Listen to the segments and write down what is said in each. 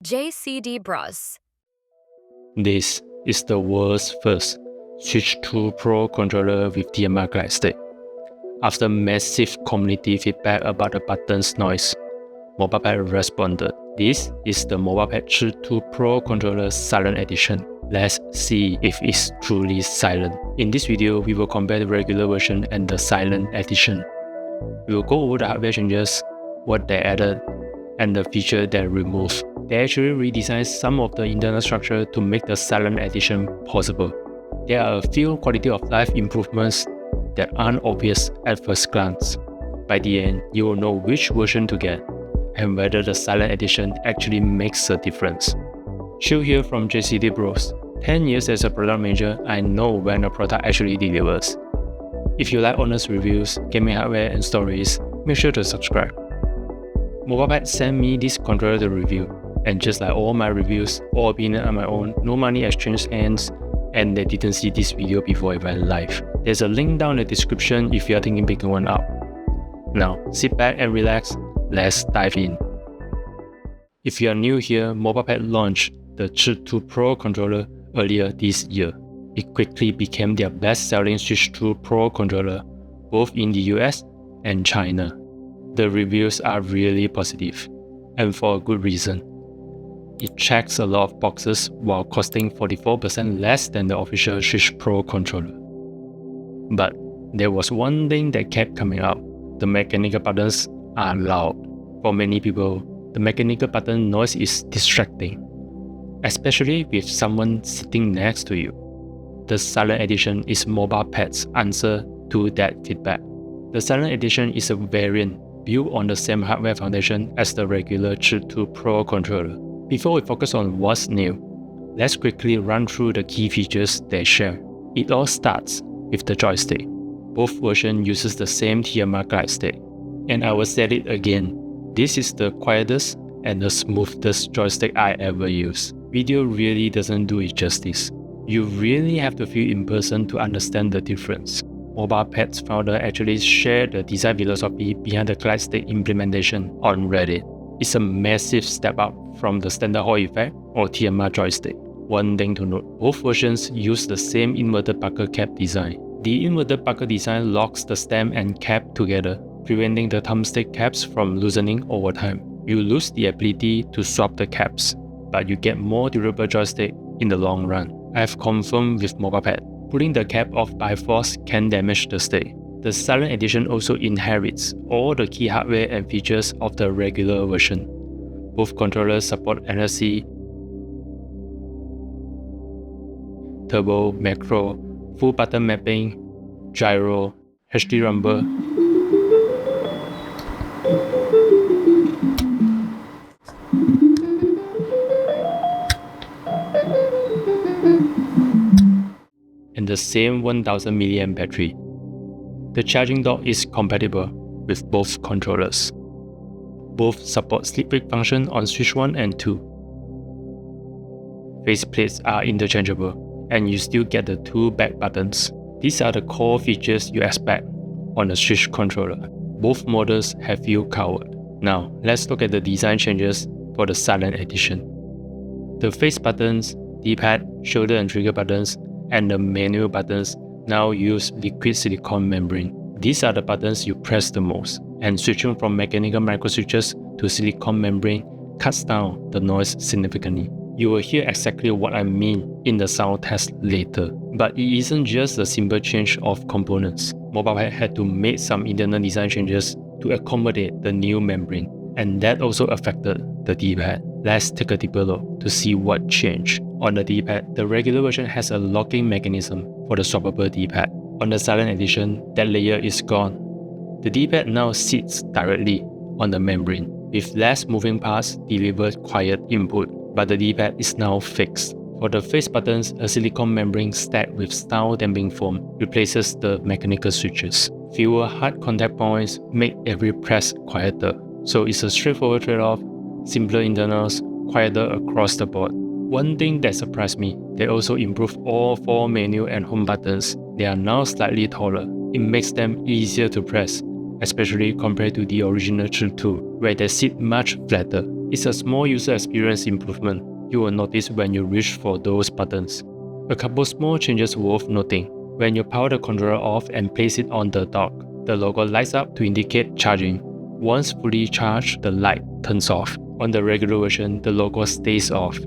JCD Bros. This is the world's first ChiTu Pro controller with TMR glide state. After massive community feedback about the button's noise, Mobapad responded. This is the Mobapad ChiTu Pro controller silent edition. Let's see if it's truly silent. In this video, we will compare the regular version and the silent edition. We will go over the hardware changes, what they added, and the feature they removed. They actually redesigned some of the internal structure to make the silent edition possible. There are a few quality of life improvements that aren't obvious at first glance. By the end, you will know which version to get and whether the silent edition actually makes a difference. Chiu here from JCD Bros. 10 years as a product manager, I know when a product actually delivers. If you like honest reviews, gaming hardware and stories, make sure to subscribe. Mobapad sent me this controller to review, and just like all my reviews, all opinion on my own, no money exchange hands, and they didn't see this video before it went live. There's a link down in the description if you are thinking picking one up. Now, sit back and relax, let's dive in. If you are new here, Mobapad launched the ChiTu Pro controller earlier this year. It quickly became their best-selling ChiTu Pro controller, both in the US and China. The reviews are really positive, and for a good reason. It checks a lot of boxes while costing 44% less than the official ChiTu Pro controller. But there was one thing that kept coming up. The mechanical buttons are loud. For many people, the mechanical button noise is distracting, especially with someone sitting next to you. The silent edition is Mobapad's answer to that feedback. The silent edition is a variant built on the same hardware foundation as the regular ChiTu Pro controller. Before we focus on what's new, let's quickly run through the key features they share. It all starts with the joystick. Both versions uses the same TMR glide state. And I will say it again, this is the quietest and the smoothest joystick I ever used. Video really doesn't do it justice. You really have to feel in person to understand the difference. Mobapad's founder actually shared the design philosophy behind the glide state implementation on Reddit. It's a massive step up from the standard Hall effect or TMR joystick. One thing to note, both versions use the same inverted buckle cap design. The inverted buckle design locks the stem and cap together, preventing the thumbstick caps from loosening over time. You lose the ability to swap the caps, but you get more durable joystick in the long run. I have confirmed with Mobapad. Pulling the cap off by force can damage the stick. The silent edition also inherits all the key hardware and features of the regular version. Both controllers support NFC, turbo, macro, full button mapping, gyro, HD rumble, and the same 1000 mAh battery. The charging dock is compatible with both controllers. Both support sleep wake function on switch 1 and 2. Faceplates are interchangeable, and you still get the two back buttons. These are the core features you expect on a Switch controller. Both models have you covered. Now, let's look at the design changes for the silent edition. The face buttons, D-pad, shoulder and trigger buttons, and the menu buttons now use liquid silicone membrane. These are the buttons you press the most, and switching from mechanical microswitches to silicone membrane cuts down the noise significantly. You will hear exactly what I mean in the sound test later. But it isn't just a simple change of components. Mobapad had to make some internal design changes to accommodate the new membrane, and that also affected the D-pad. Let's take a deeper look to see what changed. On the D-pad, the regular version has a locking mechanism for the swappable D-pad. On the silent edition, that layer is gone. The D-pad now sits directly on the membrane, with less moving parts delivered quiet input, but the D-pad is now fixed. For the face buttons, a silicone membrane stacked with style damping foam replaces the mechanical switches. Fewer hard contact points make every press quieter, so it's a straightforward trade-off, simpler internals, quieter across the board. One thing that surprised me, they also improved all 4 menu and home buttons. They are now slightly taller. It makes them easier to press, especially compared to the original ChiTu, where they sit much flatter. It's a small user experience improvement you will notice when you reach for those buttons. A couple small changes worth noting. When you power the controller off and place it on the dock, the logo lights up to indicate charging. Once fully charged, the light turns off. On the regular version, the logo stays off.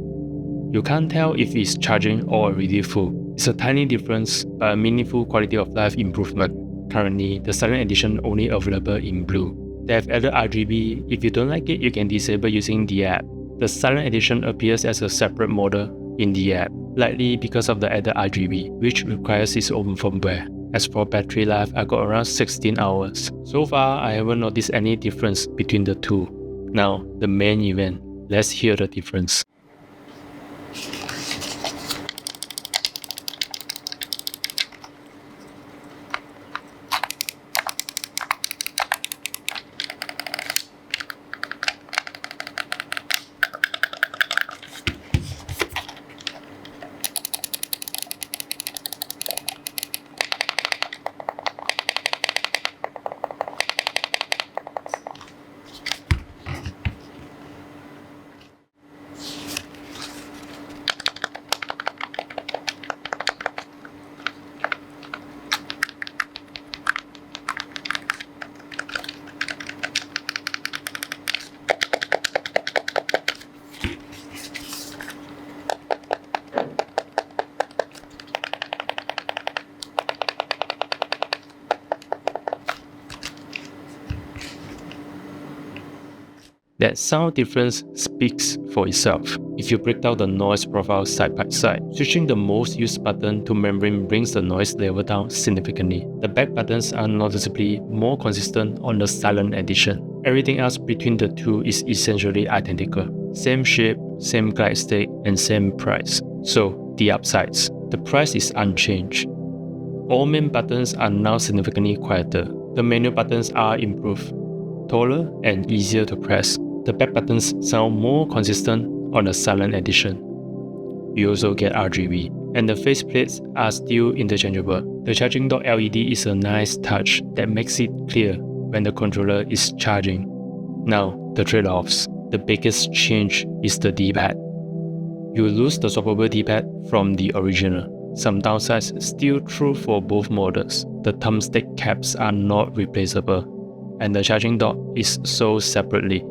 You can't tell if it's charging or already full. It's a tiny difference, but a meaningful quality of life improvement. Currently, the Silent Edition only available in blue. They have added RGB. If you don't like it, you can disable using the app. The Silent Edition appears as a separate model in the app, likely because of the added RGB, which requires its own firmware. As for battery life, I got around 16 hours. So far, I haven't noticed any difference between the two. Now, the main event. Let's hear the difference. That sound difference speaks for itself. If you break down the noise profile side by side, switching the most used button to membrane brings the noise level down significantly. The back buttons are noticeably more consistent on the Silent Edition. Everything else between the two is essentially identical. Same shape, same glide state, and same price. So, the upsides. The price is unchanged. All main buttons are now significantly quieter. The menu buttons are improved, taller and easier to press. The back buttons sound more consistent on the Silent Edition. You also get RGB, and the faceplates are still interchangeable. The charging dock LED is a nice touch that makes it clear when the controller is charging. Now, the trade-offs. The biggest change is the D-pad. You lose the swappable D-pad from the original. Some downsides still true for both models. The thumbstick caps are not replaceable, and the charging dock is sold separately.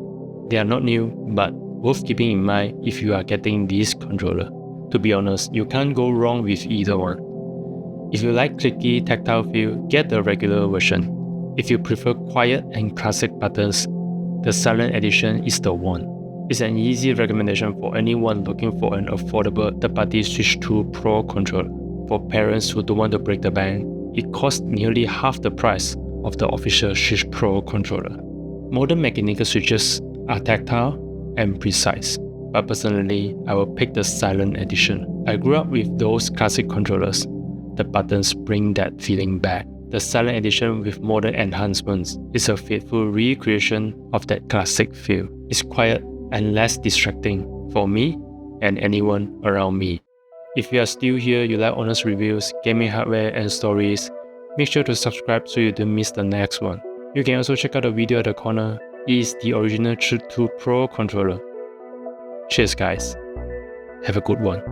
They are not new, but worth keeping in mind if you are getting this controller. To be honest, you can't go wrong with either one. If you like clicky tactile feel, get the regular version. If you prefer quiet and classic buttons, the Silent Edition is the one. It's an easy recommendation for anyone looking for an affordable third-party Switch 2 Pro controller. For parents who don't want to break the bank, it costs nearly half the price of the official Switch Pro controller. Modern mechanical switches are tactile and precise, but personally, I will pick the Silent Edition. I grew up with those classic controllers. The buttons bring that feeling back. The Silent Edition with modern enhancements is a faithful recreation of that classic feel. It's quiet and less distracting for me and anyone around me. If you are still here, you like honest reviews, gaming hardware and stories, make sure to subscribe so you don't miss the next one. You can also check out the video at the corner. It is the original ChiTu Pro controller. Cheers guys. Have a good one.